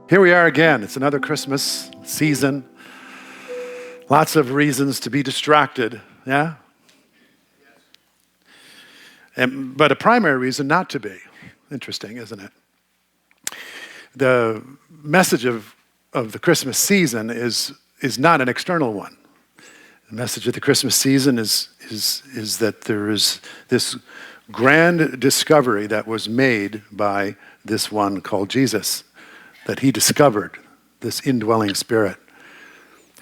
Here we are again. It's another Christmas season. Lots of reasons to be distracted, yeah? But a primary reason not to be. Interesting, isn't it? The message of the Christmas season is not an external one. The message of the Christmas season is that there is this grand discovery that was made by this one called Jesus, that he discovered this indwelling spirit.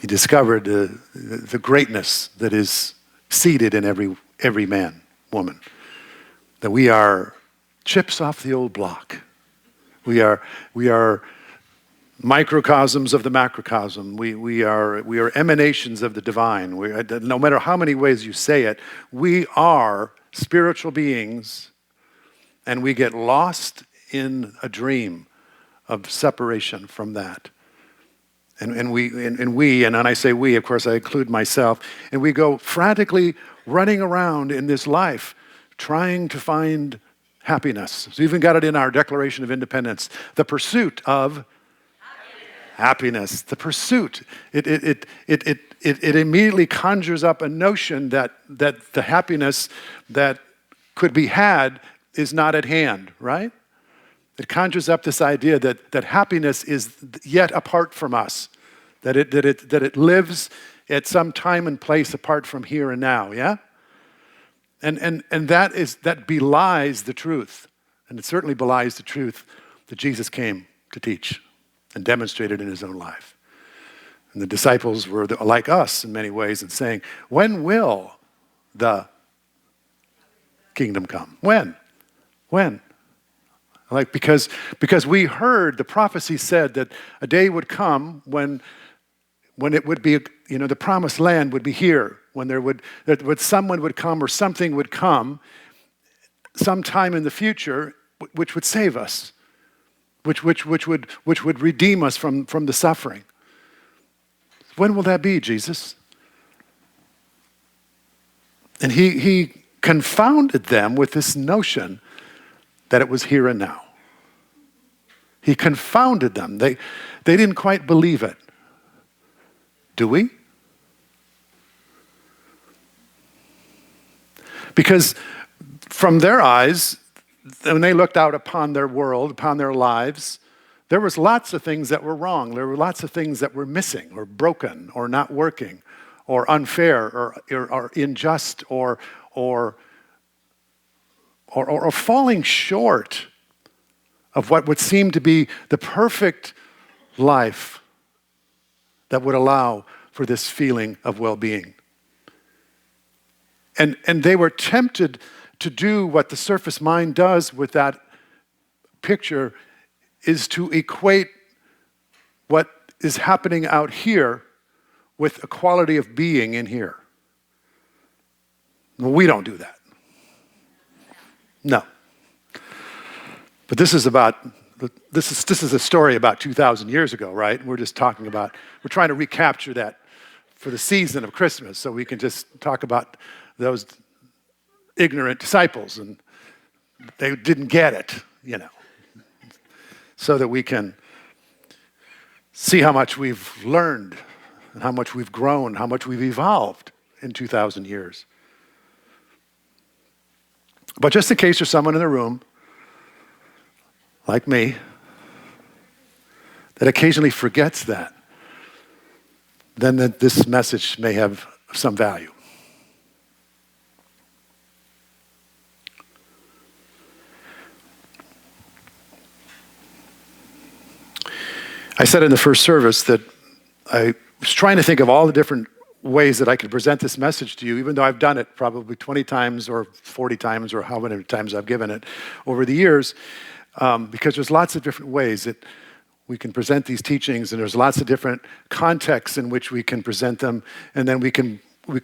He discovered the greatness that is seated in every man, woman. That we are chips off the old block. We are microcosms of the macrocosm. We are emanations of the divine. No matter how many ways you say it, we are spiritual beings, and we get lost in a dream of separation from that. And when I say we, of course I include myself, and we go frantically running around in this life trying to find happiness. So we even got it in our Declaration of Independence, the pursuit of happiness. The pursuit. It immediately conjures up a notion that the happiness that could be had is not at hand, right? It conjures up this idea that happiness is yet apart from us, that it lives at some time and place apart from here and now, yeah? And that belies the truth, and it certainly belies the truth that Jesus came to teach and demonstrated in his own life. And the disciples were like us in many ways in saying, when will the kingdom come? When? Because we heard the prophecy said that a day would come when it would be, the promised land would be here, when someone would come or something would come sometime in the future which would save us, which would redeem us from the suffering. When will that be, Jesus? And he confounded them with this notion that it was here and now. He confounded them. They didn't quite believe it. Do we? Because from their eyes, when they looked out upon their world, upon their lives, there was lots of things that were wrong. There were lots of things that were missing or broken or not working or unfair or unjust or falling short of what would seem to be the perfect life that would allow for this feeling of well-being. And they were tempted to do what the surface mind does with that picture, is to equate what is happening out here with a quality of being in here. Well, we don't do that. No. But this is a story about 2,000 years ago, right? We're trying to recapture that for the season of Christmas, so we can just talk about those ignorant disciples, and they didn't get it, so that we can see how much we've learned and how much we've grown, how much we've evolved in 2,000 years. But just in case there's someone in the room, like me, that occasionally forgets that, then this message may have some value. I said in the first service that I was trying to think of all the different ways that I could present this message to you, even though I've done it probably 20 times or 40 times or how many times I've given it over the years, because there's lots of different ways that we can present these teachings, and there's lots of different contexts in which we can present them, and then we can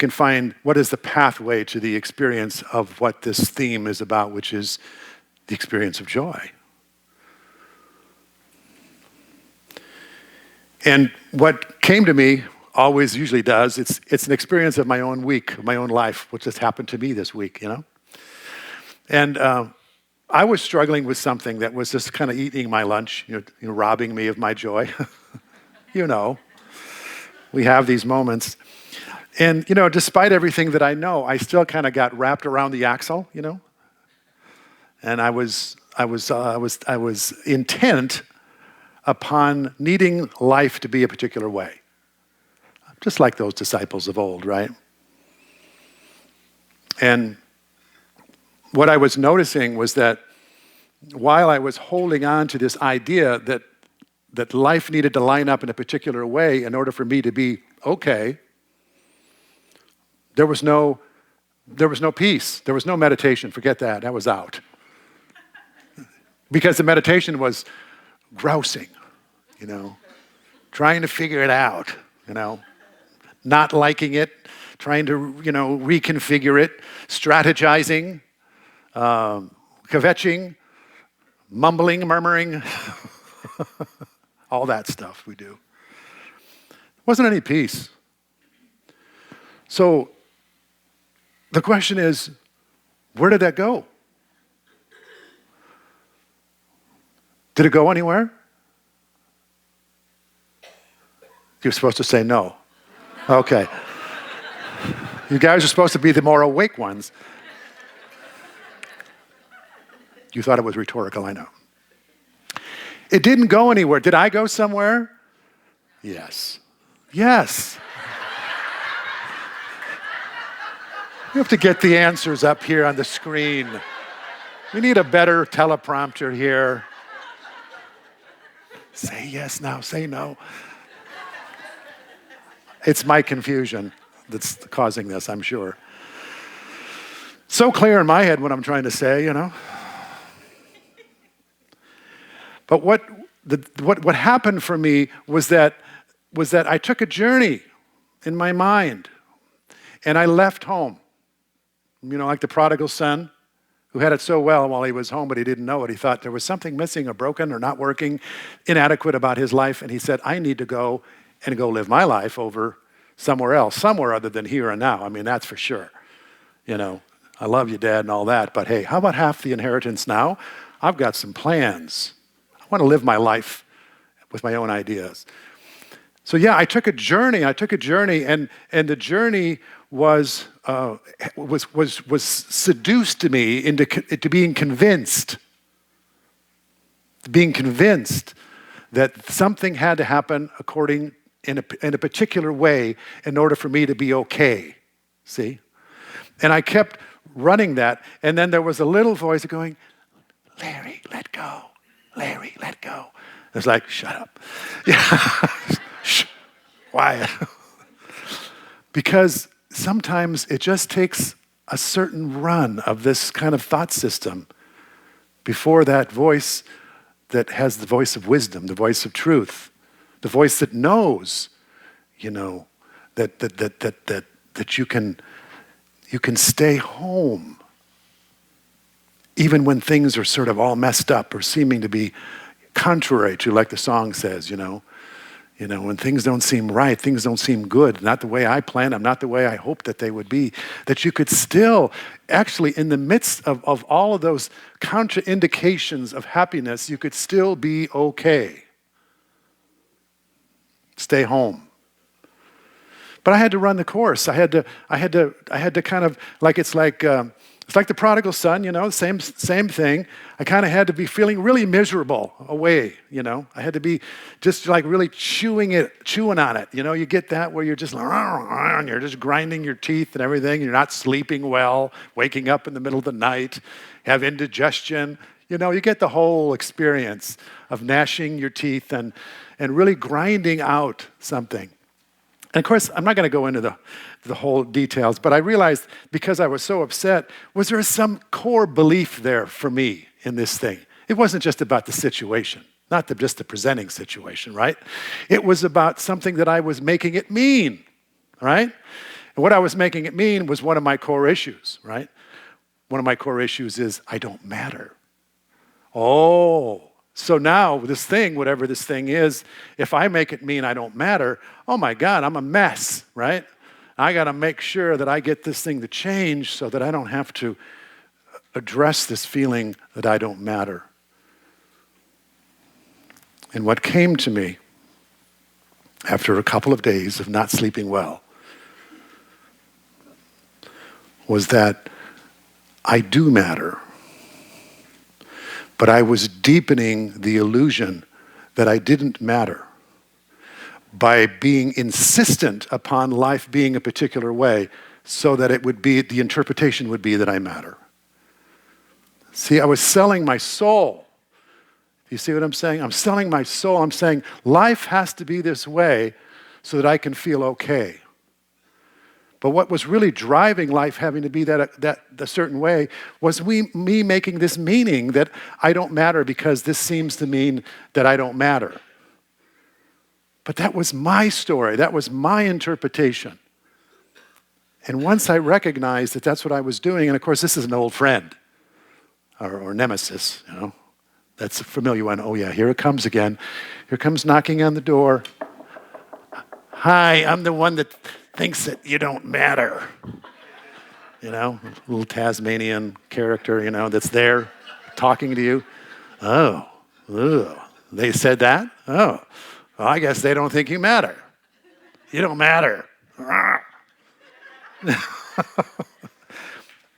find what is the pathway to the experience of what this theme is about, which is the experience of joy. And what came to me always usually does, it's an experience of my own week, my own life, which has happened to me this week, And I was struggling with something that was just kind of eating my lunch, robbing me of my joy. You know, we have these moments. And, despite everything that I know, I still kind of got wrapped around the axle, and I was intent upon needing life to be a particular way. Just like those disciples of old, right? And what I was noticing was that while I was holding on to this idea that life needed to line up in a particular way in order for me to be okay, there was no peace. There was no meditation. Forget that. That was out. Because the meditation was grousing, trying to figure it out, not liking it, trying to, reconfigure it, strategizing, kvetching, mumbling, murmuring, all that stuff we do. There wasn't any peace. So the question is, where did that go? Did it go anywhere? You're supposed to say no. Okay. You guys are supposed to be the more awake ones. You thought it was rhetorical, I know. It didn't go anywhere. Did I go somewhere? Yes. Yes. You have to get the answers up here on the screen. We need a better teleprompter here. Say yes now, say no. It's my confusion that's causing this, I'm sure. So clear in my head what I'm trying to say, But what happened for me was that I took a journey in my mind, and I left home. Like the prodigal son who had it so well while he was home, but he didn't know it. He thought there was something missing or broken or not working, inadequate about his life, and he said, I need to go live my life over somewhere else, somewhere other than here and now. I mean, that's for sure. I love you, Dad, and all that, but hey, how about half the inheritance now? I've got some plans. I want to live my life with my own ideas. So yeah, I took a journey, and the journey was seduced to me into being convinced that something had to happen according in a particular way in order for me to be okay. See? And I kept running that, and then there was a little voice going, Larry, let go. Larry, let go. It's like, shut up. Yeah. Shh, quiet. Because sometimes it just takes a certain run of this kind of thought system before that voice that has the voice of wisdom, the voice of truth, the voice that knows, that you can stay home even when things are sort of all messed up or seeming to be contrary to, like the song says, when things don't seem right, things don't seem good, not the way I planned them, not the way I hoped that they would be, that you could still, actually, in the midst of all of those contraindications of happiness, you could still be okay. Stay home. But I had to run the course. I had to kind of, it's like the prodigal son, same thing. I kind of had to be feeling really miserable away, I had to be just like really chewing on it. You get that where you're just grinding your teeth and everything. You're not sleeping well, waking up in the middle of the night, have indigestion. You get the whole experience of gnashing your teeth and really grinding out something. And of course, I'm not going to go into the whole details, but I realized because I was so upset, was there some core belief there for me in this thing? It wasn't just about the situation, not just the presenting situation, right? It was about something that I was making it mean, right? And what I was making it mean was one of my core issues, right? One of my core issues is I don't matter. Oh, so now this thing, whatever this thing is, if I make it mean I don't matter, oh my God, I'm a mess, right? I got to make sure that I get this thing to change so that I don't have to address this feeling that I don't matter. And what came to me after a couple of days of not sleeping well was that I do matter. But I was deepening the illusion that I didn't matter by being insistent upon life being a particular way so that it would be, the interpretation would be that I matter. See, I was selling my soul. You see what I'm saying? I'm selling my soul. I'm saying life has to be this way so that I can feel okay. But what was really driving life having to be that a certain way was me making this meaning that I don't matter because this seems to mean that I don't matter. But that was my story. That was my interpretation. And once I recognized that that's what I was doing, and of course this is an old friend or nemesis, you know, that's a familiar one. Oh yeah, here it comes again. Here comes knocking on the door. Hi, I'm the one that thinks that you don't matter. You know, little Tasmanian character, you know, that's there talking to you. Oh, ugh, they said that? Oh, well, I guess they don't think you matter. You don't matter.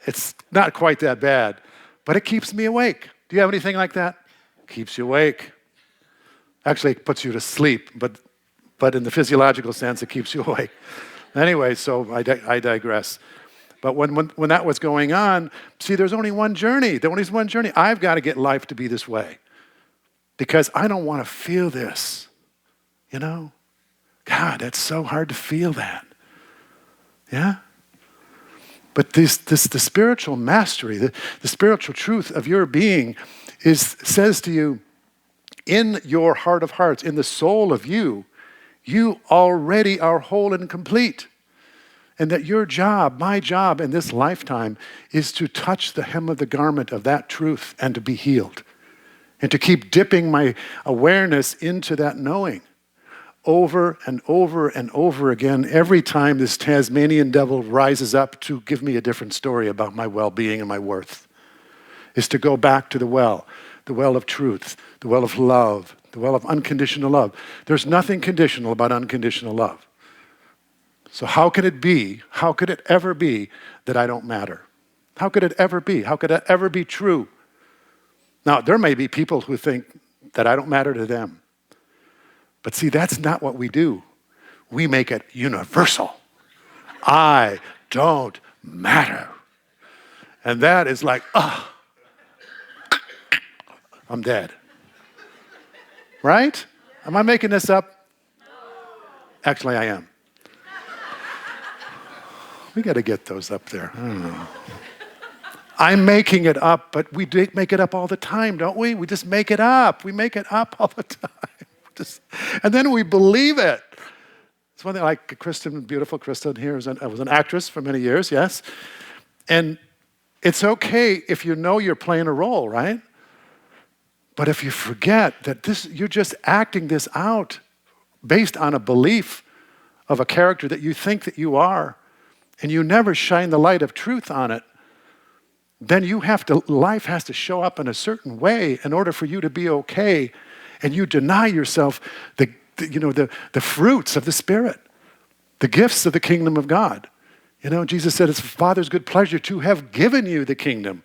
It's not quite that bad, but it keeps me awake. Do you have anything like that? Keeps you awake. Actually, it puts you to sleep, but in the physiological sense, it keeps you awake. Anyway, so I digress. But when that was going on, see, there's only one journey. There only is one journey. I've got to get life to be this way because I don't want to feel this. You know? God, it's so hard to feel that. Yeah? But the spiritual mastery, the spiritual truth of your being says to you, in your heart of hearts, in the soul of you, you already are whole and complete. And that your job, my job in this lifetime, is to touch the hem of the garment of that truth and to be healed. And to keep dipping my awareness into that knowing over and over and over again, every time this Tasmanian devil rises up to give me a different story about my well-being and my worth, is to go back to the well of truth, the well of love, the well of unconditional love. There's nothing conditional about unconditional love. So how could it ever be that I don't matter? How could it ever be? How could it ever be true? Now, there may be people who think that I don't matter to them. But see, that's not what we do. We make it universal. I don't matter. And that is like, I'm dead. Right? Am I making this up? Actually, I am. We got to get those up there. I don't know. I'm making it up, but we make it up all the time, don't we? We just make it up. We make it up all the time. And then we believe it. It's one thing like Kristen, beautiful Kristen here, was an actress for many years, yes? And it's okay if you know you're playing a role, right? But if you forget that you're just acting this out based on a belief of a character that you think that you are, and you never shine the light of truth on it, then life has to show up in a certain way in order for you to be okay, and you deny yourself the fruits of the Spirit, the gifts of the kingdom of God. You know, Jesus said it's Father's good pleasure to have given you the kingdom.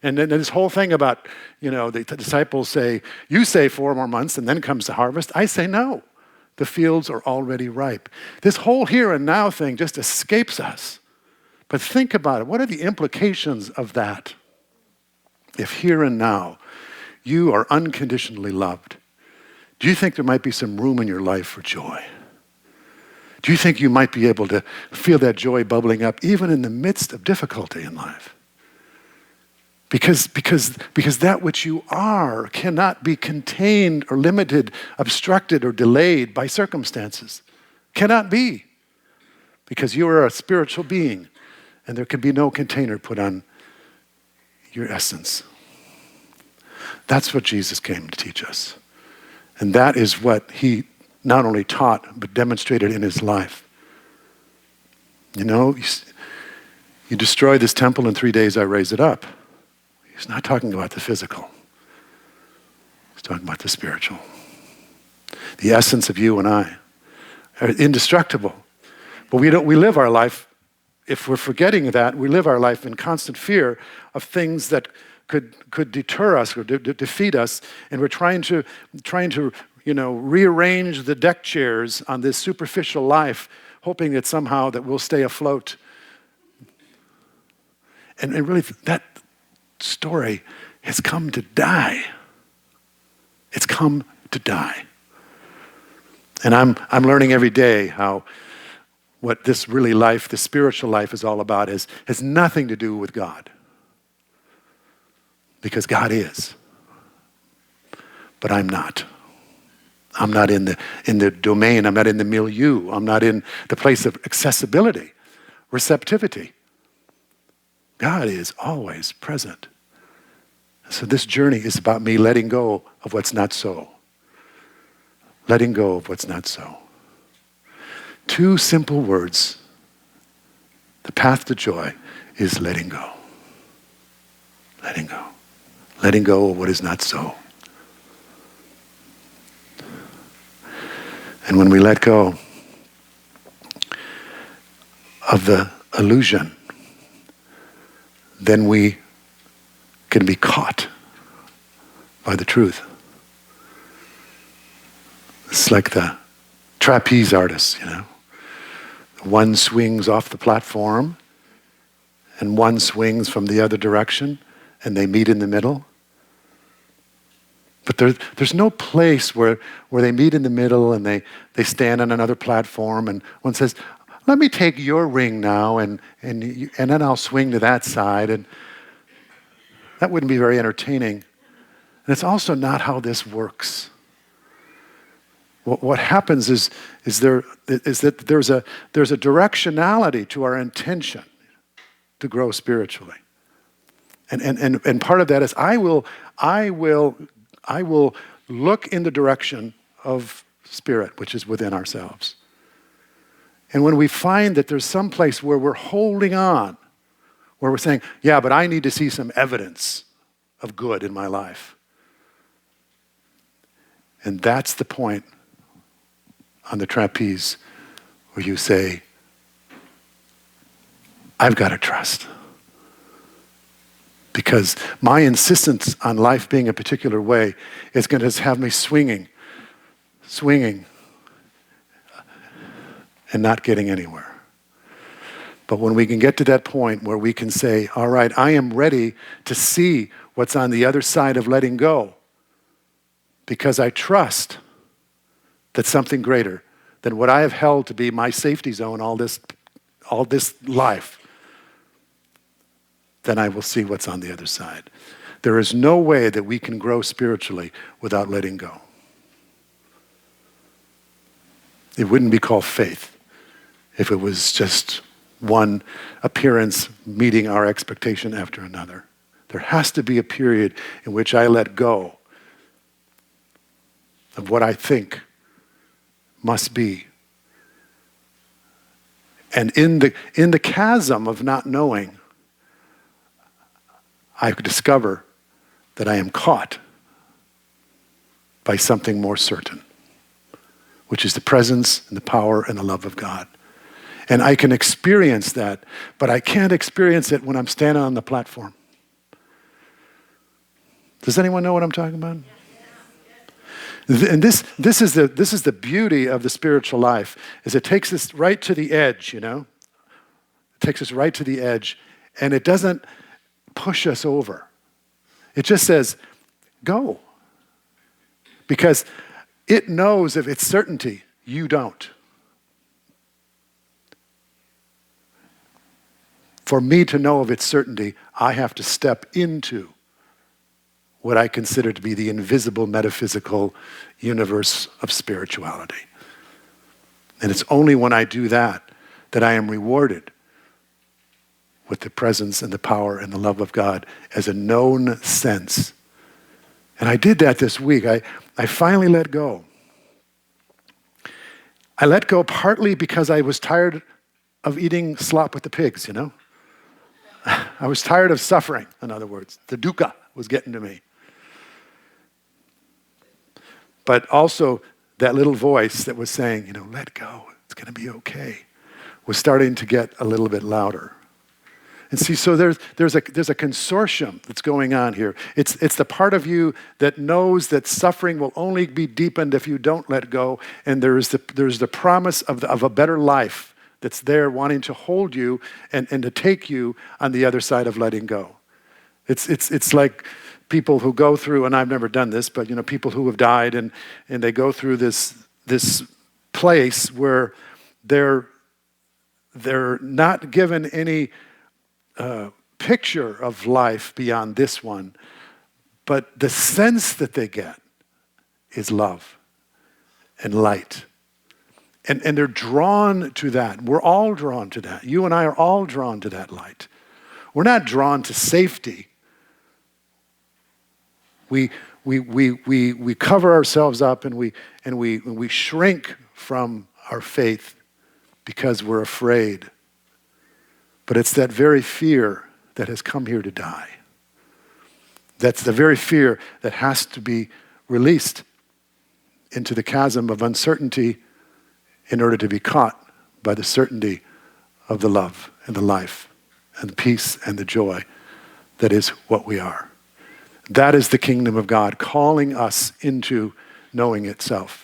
And then this whole thing about, the disciples say, you say 4 more months and then comes the harvest. I say no. The fields are already ripe. This whole here and now thing just escapes us. But think about it. What are the implications of that? If here and now you are unconditionally loved, do you think there might be some room in your life for joy? Do you think you might be able to feel that joy bubbling up even in the midst of difficulty in life? Because that which you are cannot be contained or limited, obstructed or delayed by circumstances. Cannot be. Because you are a spiritual being and there can be no container put on your essence. That's what Jesus came to teach us. And that is what he not only taught, but demonstrated in his life. You destroy this temple in 3 days, I raise it up. He's not talking about the physical. He's talking about the spiritual. The essence of you and I are indestructible. But we live our life, if we're forgetting that, we live our life in constant fear of things that could deter us or defeat us, and we're trying to rearrange the deck chairs on this superficial life, hoping that somehow that we'll stay afloat. And really, that story has come to die. It's come to die. And I'm learning every day how what this really life, the spiritual life, is all about has nothing to do with God. Because God is. But I'm not. I'm not in the domain. I'm not in the milieu. I'm not in the place of accessibility, receptivity. God is always present. So this journey is about me letting go of what's not so. Letting go of what's not so. 2 simple words. The path to joy is letting go. Letting go. Letting go of what is not so. And when we let go of the illusion, then we can be caught by the truth. It's like the trapeze artists, One swings off the platform and one swings from the other direction and they meet in the middle. But there's no place where they meet in the middle and they stand on another platform and one says, let me take your ring now and then I'll swing to that side. And that wouldn't be very entertaining. And it's also not how this works. What happens is that there's a directionality to our intention to grow spiritually. And part of that is I will look in the direction of spirit, which is within ourselves. And when we find that there's some place where we're holding on, where we're saying, yeah, but I need to see some evidence of good in my life. And that's the point on the trapeze where you say, I've got to trust. Because my insistence on life being a particular way is going to have me swinging, and not getting anywhere. But when we can get to that point where we can say, all right, I am ready to see what's on the other side of letting go, because I trust that something greater than what I have held to be my safety zone all this life, then I will see what's on the other side. There is no way that we can grow spiritually without letting go. It wouldn't be called faith if it was just one appearance meeting our expectation after another. There has to be a period in which I let go of what I think must be. And in the chasm of not knowing, I discover that I am caught by something more certain, which is the presence and the power and the love of God. And I can experience that, but I can't experience it when I'm standing on the platform. Does anyone know what I'm talking about? And this is the beauty of the spiritual life, is it takes us right to the edge, It takes us right to the edge, and it doesn't push us over. It just says, go. Because it knows of its certainty, you don't. For me to know of its certainty, I have to step into what I consider to be the invisible metaphysical universe of spirituality. And it's only when I do that that I am rewarded with the presence and the power and the love of God as a known sense. And I did that this week. I finally let go. I let go partly because I was tired of eating slop with the pigs, I was tired of suffering, in other words. The dukkha was getting to me. But also that little voice that was saying, let go, it's going to be okay, was starting to get a little bit louder. And see, so there's a consortium that's going on here. It's the part of you that knows that suffering will only be deepened if you don't let go. And there's the promise of a better life that's there wanting to hold you and to take you on the other side of letting go. It's like people who go through, and I've never done this, but people who have died and they go through this place where they're not given any picture of life beyond this one, but the sense that they get is love and light. And they're drawn to that. We're all drawn to that. You and I are all drawn to that light. We're not drawn to safety. We cover ourselves up and we shrink from our faith because we're afraid. But it's that very fear that has come here to die. That's the very fear that has to be released into the chasm of uncertainty in order to be caught by the certainty of the love and the life and the peace and the joy that is what we are. That is the kingdom of God calling us into knowing itself.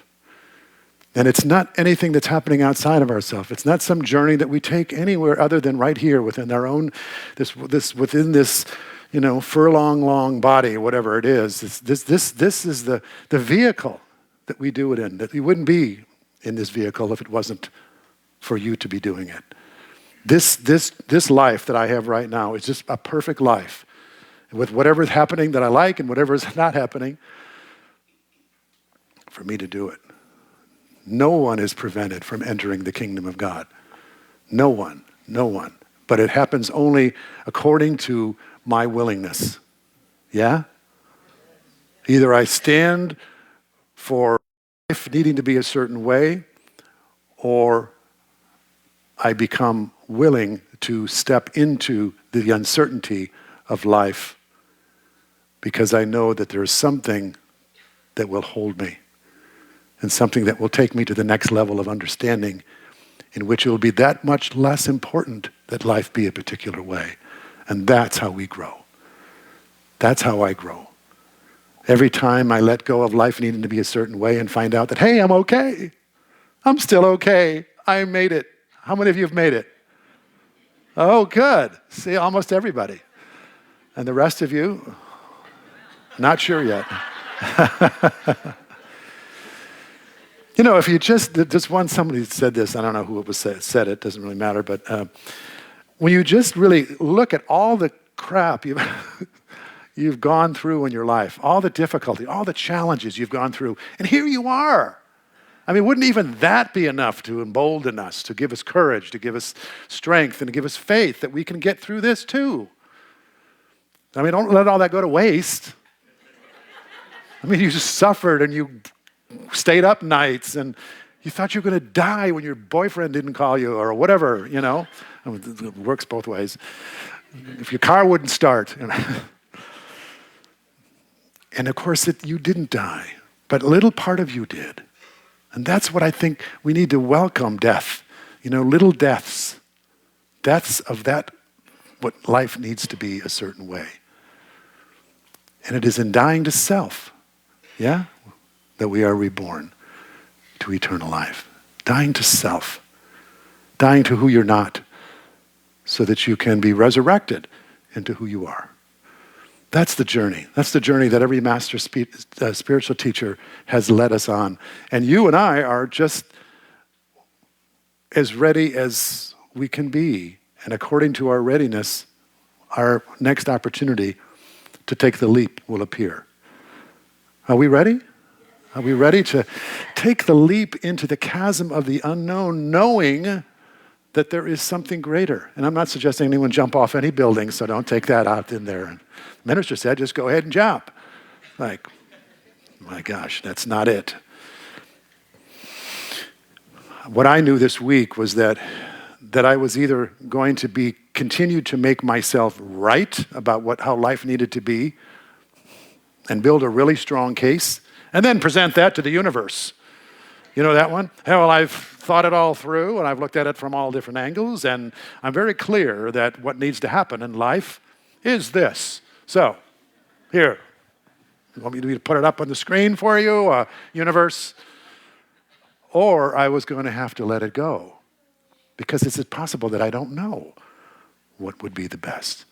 And it's not anything that's happening outside of ourselves. It's not some journey that we take anywhere other than right here within our own, within this, furlong long body, whatever it is. This is the vehicle that we do it in. That you wouldn't be in this vehicle if it wasn't for you to be doing it. This life that I have right now is just a perfect life, with whatever's happening that I like and whatever is not happening, for me to do it. No one is prevented from entering the kingdom of God. No one. But it happens only according to my willingness. Yeah? Either I stand for life needing to be a certain way, or I become willing to step into the uncertainty of life because I know that there is something that will hold me. And something that will take me to the next level of understanding, in which it will be that much less important that life be a particular way. And that's how we grow. That's how I grow. Every time I let go of life needing to be a certain way and find out that, hey, I'm okay. I'm still okay. I made it. How many of you have made it? Oh, good. See, almost everybody. And the rest of you, not sure yet. If you somebody said this, I don't know who it was said it, doesn't really matter, but when you just really look at all the crap you've gone through in your life, all the difficulty, all the challenges you've gone through, and here you are. I mean, wouldn't even that be enough to embolden us, to give us courage, to give us strength, and to give us faith that we can get through this too? I mean, don't let all that go to waste. I mean, you just suffered and you stayed up nights and you thought you were going to die when your boyfriend didn't call you or whatever, It works both ways. If your car wouldn't start. And of course, you didn't die, but a little part of you did. And that's what I think we need to welcome death. Little deaths. Deaths of that, what life needs to be a certain way. And it is in dying to self, yeah, that we are reborn to eternal life. Dying to self. Dying to who you're not, so that you can be resurrected into who you are. That's the journey. That's the journey that every master spiritual teacher has led us on. And you and I are just as ready as we can be. And according to our readiness, our next opportunity to take the leap will appear. Are we ready? Are we ready to take the leap into the chasm of the unknown, knowing that there is something greater? And I'm not suggesting anyone jump off any building, so don't take that out in there. And the minister said, just go ahead and jump. Like, my gosh, that's not it. What I knew this week was that I was either going to be continued to make myself right about how life needed to be and build a really strong case, and then present that to the universe. You know that one? Hey, well, I've thought it all through, and I've looked at it from all different angles, and I'm very clear that what needs to happen in life is this. So, here. You want me to put it up on the screen for you, universe? Or I was going to have to let it go, because it's possible that I don't know what would be the best.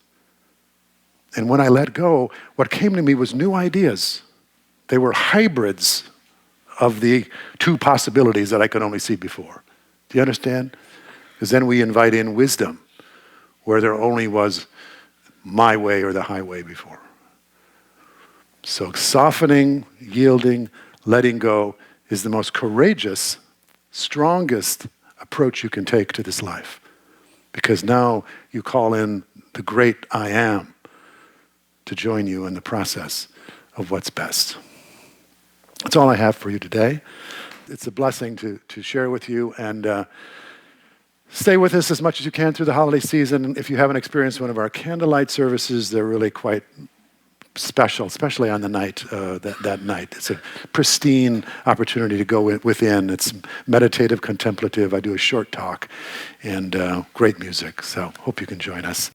And when I let go, what came to me was new ideas. They were hybrids of the two possibilities that I could only see before. Do you understand? Because then we invite in wisdom, where there only was my way or the highway before. So softening, yielding, letting go is the most courageous, strongest approach you can take to this life. Because now you call in the great I am to join you in the process of what's best. That's all I have for you today. It's a blessing to share with you, and stay with us as much as you can through the holiday season. If you haven't experienced one of our candlelight services, they're really quite special, especially on the night, that night. It's a pristine opportunity to go within. It's meditative, contemplative. I do a short talk, and great music. So hope you can join us.